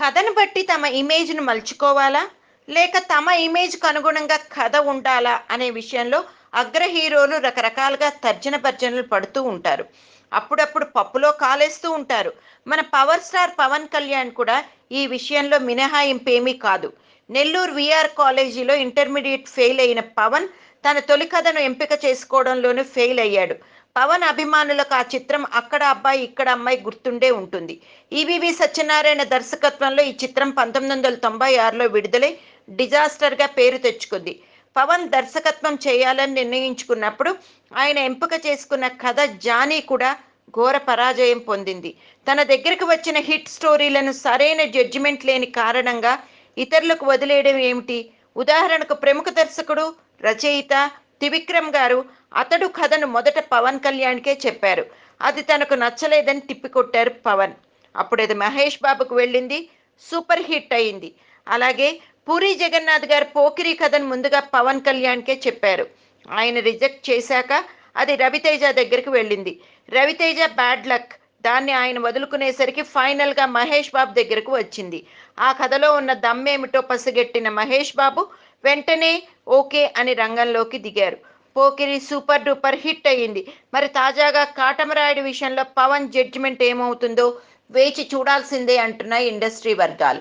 కథను బట్టి తమ ఇమేజ్‌ను మలుచుకోవాలా? లేక తమ ఇమేజ్‌కి అనుగుణంగా కథ ఉండాలా? అనే విషయంలో అగ్ర హీరోలు రకరకాలుగా తర్జన భర్జనలు పడుతూ ఉంటారు. అప్పుడప్పుడు పప్పులో కాలేస్తూ ఉంటారు. మన పవర్ స్టార్ 'పవన్ కళ్యాణ్' కూడా ఈ విషయంలో మినహాయింపేమీ కాదు. నెల్లూరు వీఆర్ కాలేజీలో ఇంటర్మీడియేట్ ఫెయిల్ అయిన పవన్ తన తొలి కథను ఎంపిక చేసుకోవడంలోనూ ఫెయిల్ అయ్యాడు. పవన్ అభిమానులకు ఆ చిత్రం 'అక్కడ అబ్బాయి ఇక్కడ అమ్మాయి' గుర్తుండే ఉంటుంది. ఈవీవి సత్యనారాయణ దర్శకత్వంలో ఈ చిత్రం 1996లో విడుదలై డిజాస్టర్గా పేరు తెచ్చుకుంది. పవన్ దర్శకత్వం చేయాలని నిర్ణయించుకున్నప్పుడు ఆయన ఎంపిక చేసుకున్న కథ 'జానీ' కూడా ఘోర పరాజయం పొందింది. తన దగ్గరకు వచ్చిన హిట్ స్టోరీలను సరైన జడ్జిమెంట్ లేని కారణంగా ఇతరులకు వదిలేయడం ఏమిటి? ఉదాహరణకు ప్రముఖ దర్శకుడు, రచయిత త్రివిక్రమ్ గారు అతడు కథను మొదట పవన్ కళ్యాణ్‌కే చెప్పారు. అది తనకు నచ్చలేదని తిప్పికొట్టారు పవన్. అప్పుడది మహేష్ బాబుకు వెళ్ళింది. సూపర్ హిట్ అయింది. అలాగే పూరి జగన్నాథ్ గారు 'పోకిరి' కథను ముందుగా పవన్ కళ్యాణ్‌కే చెప్పారు. ఆయన రిజెక్ట్ చేశాక అది రవితేజ దగ్గరికి వెళ్ళింది. Ravi Teja bad luck. దాన్ని ఆయన వదులుకునేసరికి ఫైనల్‌గా మహేష్ బాబు దగ్గరకు వచ్చింది. ఆ కథలో ఉన్న దమ్మేమిటో పసిగట్టిన మహేష్ బాబు వెంటనే ఓకే అని రంగంలోకి దిగారు. 'పోకిరి' సూపర్ డూపర్ హిట్ అయింది. మరి తాజాగా 'కాటమరాయుడు' విషయంలో పవన్ జడ్జిమెంట్ ఏమవుతుందో వేచి చూడాల్సిందే అంటున్నాయి ఇండస్ట్రీ వర్గాలు.